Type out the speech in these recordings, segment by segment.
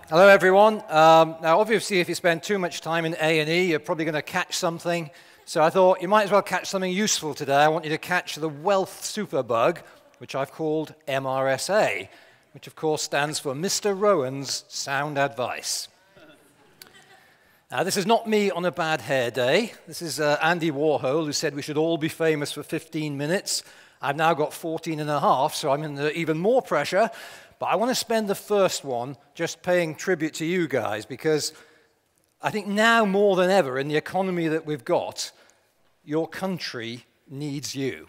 Hello, everyone. Now, obviously, if you spend too much time in A&E, you're probably going to catch something. So I thought you might as well catch something useful today. I want you to catch the wealth superbug, which I've called MRSA, which, of course, stands for Mr. Rowan's Sound Advice. Now, this is not me on a bad hair day. This is Andy Warhol, who said we should all be famous for 15 minutes. I've now got 14 and a half, so I'm in even more pressure. But I want to spend the first one just paying tribute to you guys, because I think now more than ever in the economy that we've got, your country needs you.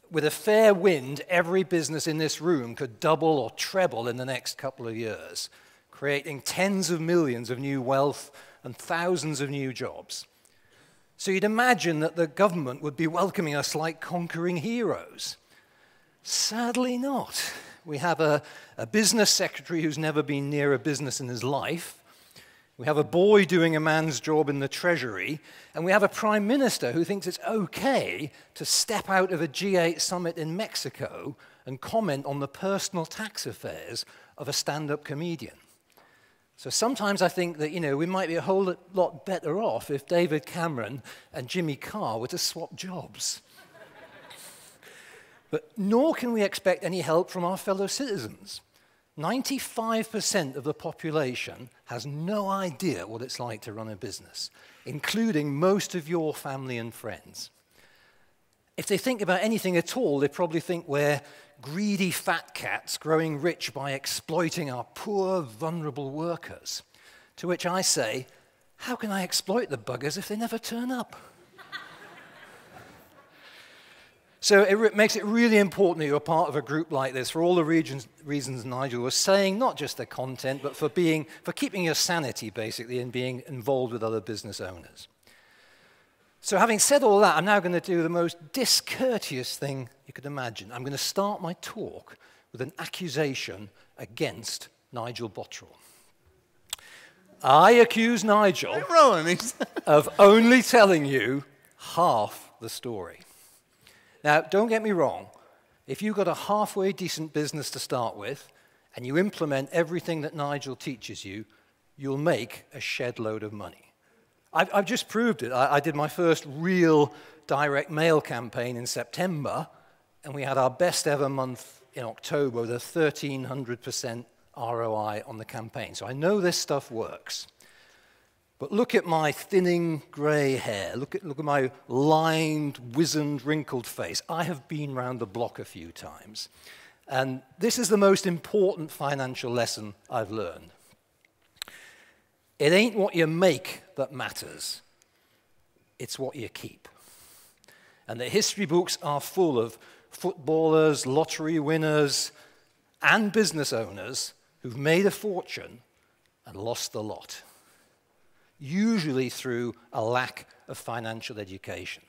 With a fair wind, every business in this room could double or treble in the next couple of years, creating tens of millions of new wealth and thousands of new jobs. So you'd imagine that the government would be welcoming us like conquering heroes. Sadly not. We have a business secretary who's never been near a business in his life. We have a boy doing a man's job in the Treasury. And we have a prime minister who thinks it's okay to step out of a G8 summit in Mexico and comment on the personal tax affairs of a stand-up comedian. So sometimes I think that, we might be a whole lot better off if David Cameron and Jimmy Carr were to swap jobs. But nor can we expect any help from our fellow citizens. 95% of the population has no idea what it's like to run a business, including most of your family and friends. If they think about anything at all, they probably think we're greedy fat cats growing rich by exploiting our poor, vulnerable workers. To which I say, how can I exploit the buggers if they never turn up? So it makes it really important that you're part of a group like this for all the reasons Nigel was saying, not just the content, but for keeping your sanity, basically, and being involved with other business owners. So having said all that, I'm now going to do the most discourteous thing you could imagine. I'm going to start my talk with an accusation against Nigel Botterill. I accuse Nigel of only telling you half the story. Now, don't get me wrong. If you've got a halfway decent business to start with, and you implement everything that Nigel teaches you, you'll make a shed load of money. I've just proved it. I did my first real direct mail campaign in September, and we had our best ever month in October with a 1,300% ROI on the campaign. So I know this stuff works. But look at my thinning gray hair. Look at my lined, wizened, wrinkled face. I have been round the block a few times. And this is the most important financial lesson I've learned. It ain't what you make that matters. It's what you keep. And the history books are full of footballers, lottery winners, and business owners who've made a fortune and lost the lot, usually through a lack of financial education.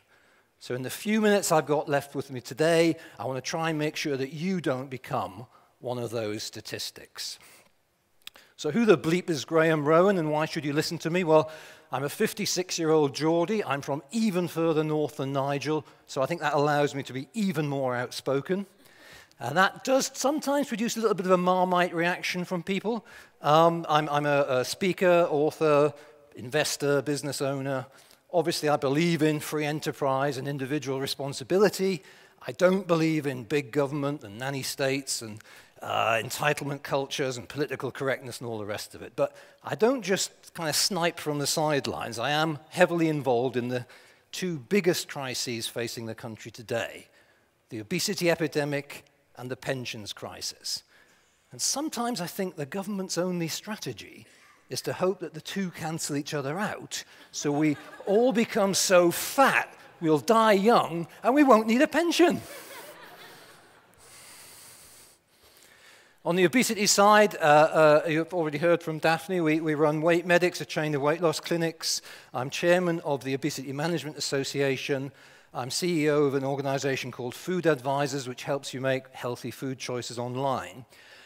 So in the few minutes I've got left with me today, I want to try and make sure that you don't become one of those statistics. So who the bleep is Graham Rowan, and why should you listen to me? Well, I'm a 56-year-old Geordie. I'm from even further north than Nigel, so I think that allows me to be even more outspoken. And that does sometimes produce a little bit of a Marmite reaction from people. I'm a speaker, author, investor, business owner. Obviously, I believe in free enterprise and individual responsibility. I don't believe in big government and nanny states and entitlement cultures and political correctness and all the rest of it. But I don't just kind of snipe from the sidelines. I am heavily involved in the two biggest crises facing the country today: the obesity epidemic and the pensions crisis. And sometimes I think the government's only strategy is to hope that the two cancel each other out, so we all become so fat we'll die young and we won't need a pension. On the obesity side, you've already heard from Daphne, we run Weight Medics, a chain of weight loss clinics. I'm chairman of the Obesity Management Association. I'm CEO of an organization called Food Advisors, which helps you make healthy food choices online.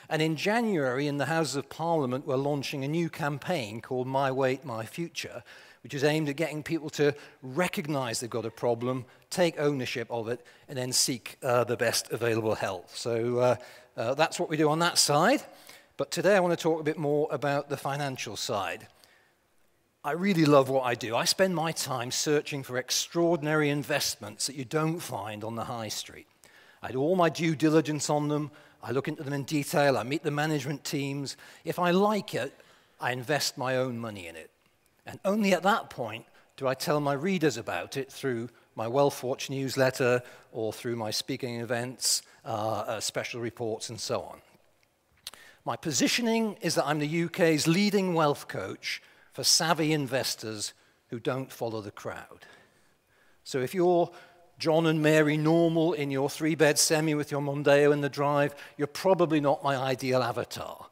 And in January, in the Houses of Parliament, we're launching a new campaign called My Weight, My Future, which is aimed at getting people to recognize they've got a problem, take ownership of it, and then seek the best available help. So that's what we do on that side. But today I want to talk a bit more about the financial side. I really love what I do. I spend my time searching for extraordinary investments that you don't find on the high street. I do all my due diligence on them. I look into them in detail. I meet the management teams. If I like it, I invest my own money in it. And only at that point do I tell my readers about it through my Wealth Watch newsletter or through my speaking events, special reports, and so on. My positioning is that I'm the UK's leading wealth coach for savvy investors who don't follow the crowd. So if you're John and Mary Normal in your 3-bed semi with your Mondeo in the drive, you're probably not my ideal avatar.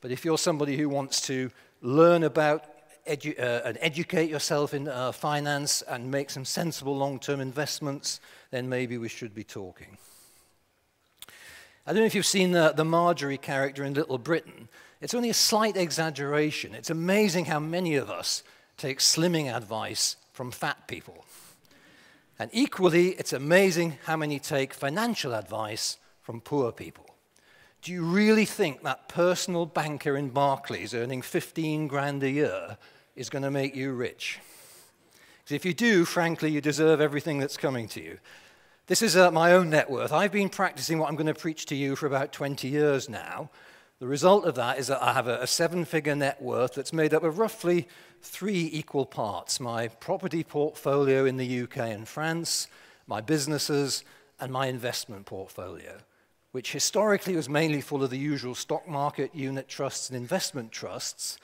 But if you're somebody who wants to learn about and educate yourself in finance and make some sensible long-term investments, then maybe we should be talking. I don't know if you've seen the Marjorie character in Little Britain. It's only a slight exaggeration. It's amazing how many of us take slimming advice from fat people. And equally, it's amazing how many take financial advice from poor people. Do you really think that personal banker in Barclays earning 15 grand a year is going to make you rich? Because if you do, frankly, you deserve everything that's coming to you. This is my own net worth. I've been practicing what I'm going to preach to you for about 20 years now. The result of that is that I have a 7-figure net worth that's made up of roughly 3 equal parts: my property portfolio in the UK and France, my businesses, and my investment portfolio, which historically was mainly full of the usual stock market, unit trusts, and investment trusts.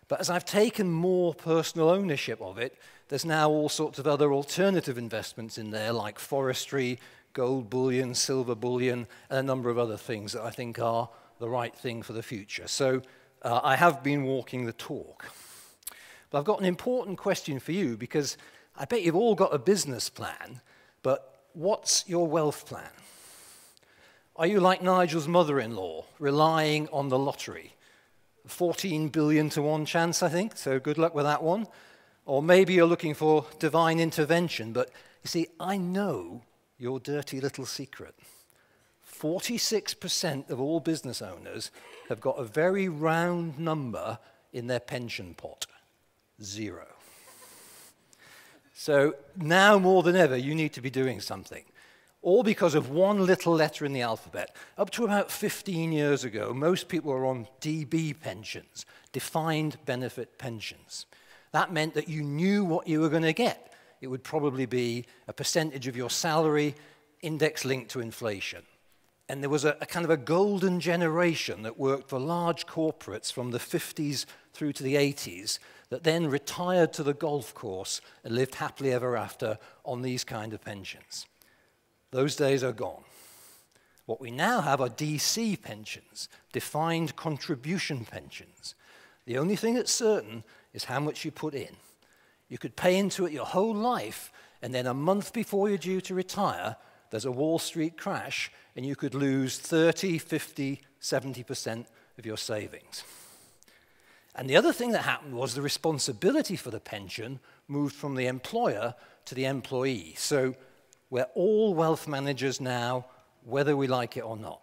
But as I've taken more personal ownership of it, there's now all sorts of other alternative investments in there, like forestry, gold bullion, silver bullion, and a number of other things that I think are the right thing for the future. So I have been walking the talk. But I've got an important question for you, because I bet you've all got a business plan, but what's your wealth plan? Are you like Nigel's mother-in-law, relying on the lottery? 14 billion to 1 chance, I think, so good luck with that one. Or maybe you're looking for divine intervention, but you see, I know your dirty little secret. 46% of all business owners have got a very round number in their pension pot: 0. So now more than ever, you need to be doing something. All because of one little letter in the alphabet. Up to about 15 years ago, most people were on DB pensions, defined benefit pensions. That meant that you knew what you were going to get. It would probably be a percentage of your salary, index linked to inflation. And there was a kind of a golden generation that worked for large corporates from the 50s through to the 80s that then retired to the golf course and lived happily ever after on these kind of pensions. Those days are gone. What we now have are DC pensions, defined contribution pensions. The only thing that's certain is how much you put in. You could pay into it your whole life, and then a month before you're due to retire, there's a Wall Street crash, and you could lose 30, 50, 70% of your savings. And the other thing that happened was the responsibility for the pension moved from the employer to the employee. So we're all wealth managers now, whether we like it or not.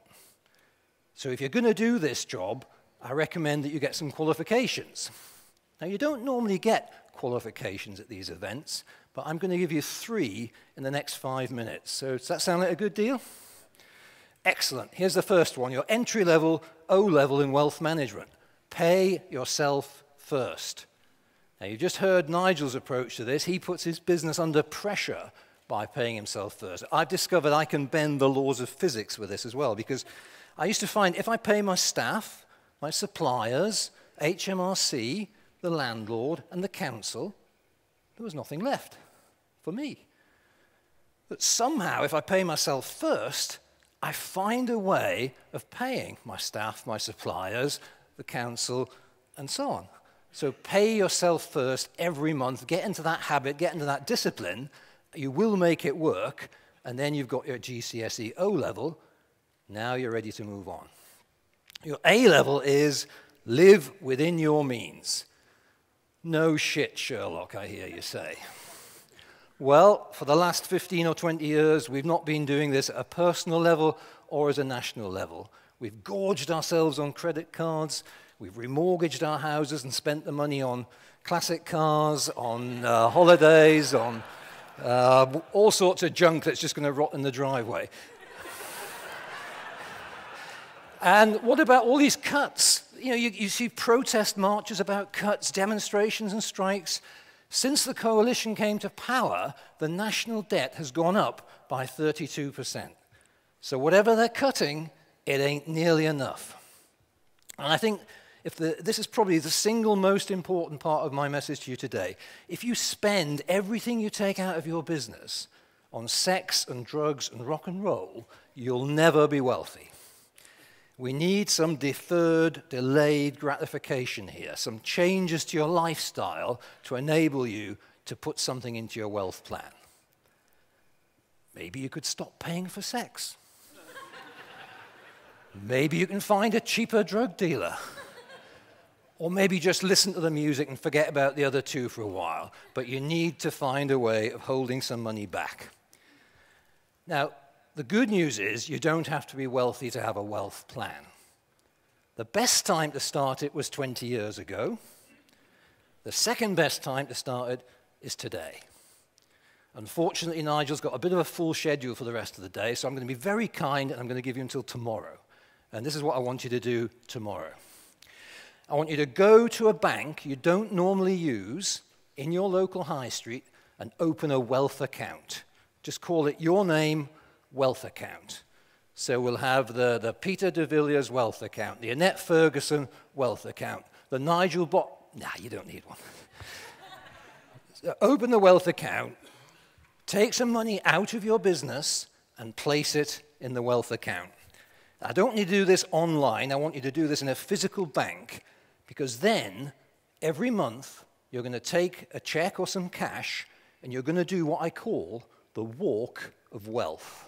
So if you're going to do this job, I recommend that you get some qualifications. Now, you don't normally get qualifications at these events, but I'm going to give you 3 in the next 5 minutes. So does that sound like a good deal? Excellent. Here's the first one, your entry-level O-level in wealth management. Pay yourself first. Now, you just heard Nigel's approach to this. He puts his business under pressure by paying himself first. I've discovered I can bend the laws of physics with this as well, because I used to find if I pay my staff, my suppliers, HMRC, the landlord, and the council, there was nothing left for me. But somehow, if I pay myself first, I find a way of paying my staff, my suppliers, the council, and so on. So pay yourself first every month, get into that habit, get into that discipline. You will make it work, and then you've got your GCSE O-level. Now you're ready to move on. Your A-level is live within your means. No shit, Sherlock, I hear you say. Well, for the last 15 or 20 years, we've not been doing this at a personal level or as a national level. We've gorged ourselves on credit cards. We've remortgaged our houses and spent the money on classic cars, on holidays, on all sorts of junk that's just going to rot in the driveway. And what about all these cuts? You know, you see protest marches about cuts, demonstrations and strikes. Since the coalition came to power, the national debt has gone up by 32%. So whatever they're cutting, it ain't nearly enough. And I think this is probably the single most important part of my message to you today. If you spend everything you take out of your business on sex and drugs and rock and roll, you'll never be wealthy. We need some deferred, delayed gratification here, some changes to your lifestyle to enable you to put something into your wealth plan. Maybe you could stop paying for sex. Maybe you can find a cheaper drug dealer. Or maybe just listen to the music and forget about the other two for a while. But you need to find a way of holding some money back. Now, the good news is you don't have to be wealthy to have a wealth plan. The best time to start it was 20 years ago. The second best time to start it is today. Unfortunately, Nigel's got a bit of a full schedule for the rest of the day, so I'm going to be very kind and I'm going to give you until tomorrow. And this is what I want you to do tomorrow. I want you to go to a bank you don't normally use in your local high street and open a wealth account. Just call it your name, wealth account. So we'll have the Peter de Villiers wealth account, the Annette Ferguson wealth account, the Nigel nah, you don't need one. So open the wealth account, take some money out of your business and place it in the wealth account. I don't want you to do this online. I want you to do this in a physical bank, because then every month you're going to take a check or some cash and you're going to do what I call the walk of wealth.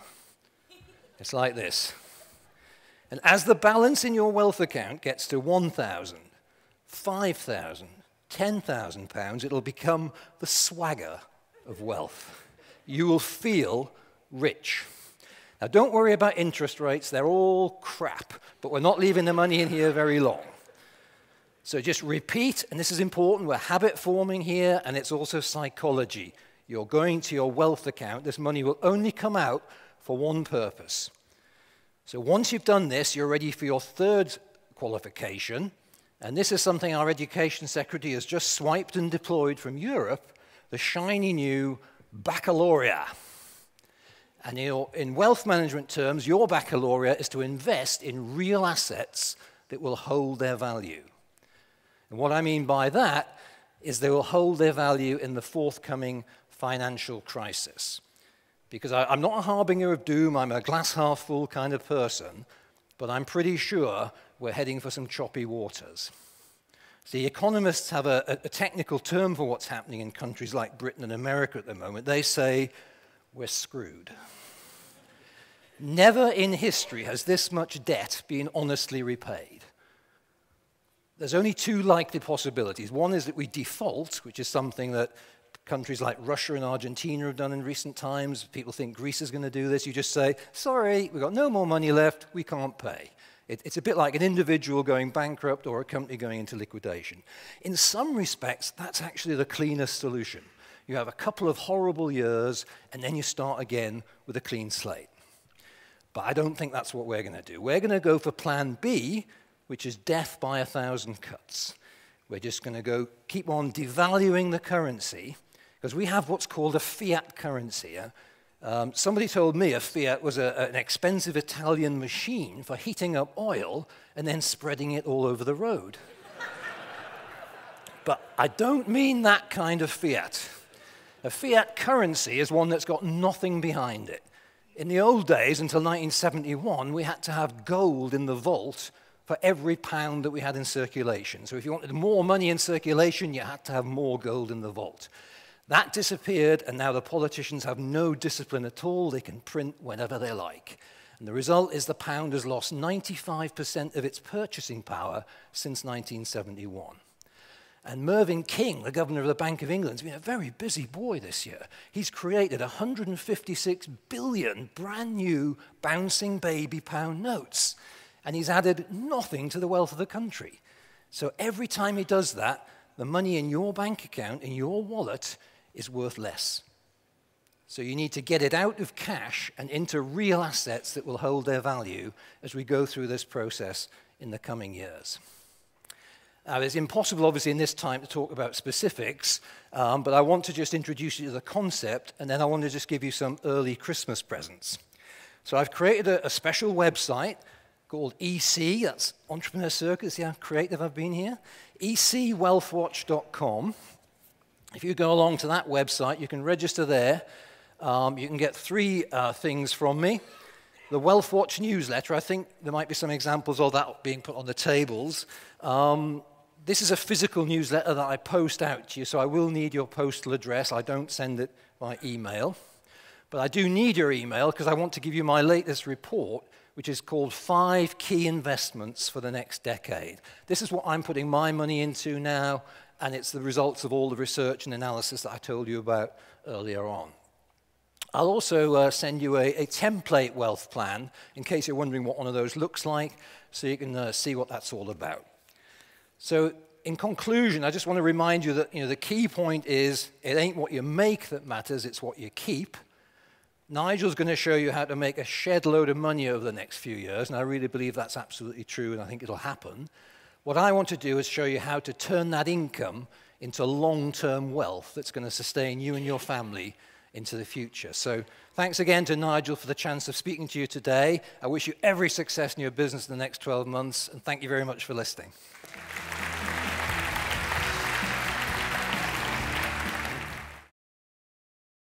It's like this. And as the balance in your wealth account gets to 1,000, 5,000, 10,000 pounds, it'll become the swagger of wealth. You will feel rich. Now, don't worry about interest rates. They're all crap, but we're not leaving the money in here very long. So just repeat, and this is important. We're habit forming here, and it's also psychology. You're going to your wealth account. This money will only come out for one purpose. So once you've done this, you're ready for your third qualification. And this is something our education secretary has just swiped and deployed from Europe, the shiny new baccalaureate. And in wealth management terms, your baccalaureate is to invest in real assets that will hold their value. And what I mean by that is they will hold their value in the forthcoming financial crisis. Because I'm not a harbinger of doom, I'm a glass half full kind of person, but I'm pretty sure we're heading for some choppy waters. The economists have a technical term for what's happening in countries like Britain and America at the moment. They say, we're screwed. Never in history has this much debt been honestly repaid. There's only two likely possibilities. One is that we default, which is something that countries like Russia and Argentina have done in recent times. People think Greece is going to do this. You just say, sorry, we've got no more money left, we can't pay. It's a bit like an individual going bankrupt or a company going into liquidation. In some respects, that's actually the cleanest solution. You have a couple of horrible years, and then you start again with a clean slate. But I don't think that's what we're going to do. We're going to go for plan B, which is death by 1,000 cuts. We're just going to go keep on devaluing the currency, because we have what's called a fiat currency. Somebody told me a fiat was an expensive Italian machine for heating up oil and then spreading it all over the road. But I don't mean that kind of fiat. A fiat currency is one that's got nothing behind it. In the old days, until 1971, we had to have gold in the vault for every pound that we had in circulation. So if you wanted more money in circulation, you had to have more gold in the vault. That disappeared, and now the politicians have no discipline at all. They can print whenever they like. And the result is the pound has lost 95% of its purchasing power since 1971. And Mervyn King, the governor of the Bank of England, has been a very busy boy this year. He's created 156 billion brand new bouncing baby pound notes. and he's added nothing to the wealth of the country. So every time he does that, the money in your bank account, in your wallet, is worth less. So you need to get it out of cash and into real assets that will hold their value as we go through this process in the coming years. Now, it's impossible, obviously, in this time to talk about specifics, but I want to just introduce you to the concept, and then I want to just give you some early Christmas presents. So I've created a special website called EC, that's Entrepreneur Circuit, see how creative I've been here? ecwealthwatch.com. If you go along to that website, you can register there. You can get 3 things from me. The Wealth Watch newsletter, I think there might be some examples of that being put on the tables. This is a physical newsletter that I post out to you, so I will need your postal address. I don't send it by email. But I do need your email because I want to give you my latest report, which is called 5 Key Investments for the Next Decade. This is what I'm putting my money into now, and it's the results of all the research and analysis that I told you about earlier on. I'll also send you a template wealth plan in case you're wondering what one of those looks like, so you can see what that's all about. So in conclusion, I just want to remind you that the key point is it ain't what you make that matters, it's what you keep. Nigel's going to show you how to make a shed load of money over the next few years, and I really believe that's absolutely true, and I think it'll happen. What I want to do is show you how to turn that income into long-term wealth that's going to sustain you and your family into the future. So thanks again to Nigel for the chance of speaking to you today. I wish you every success in your business in the next 12 months, and thank you very much for listening.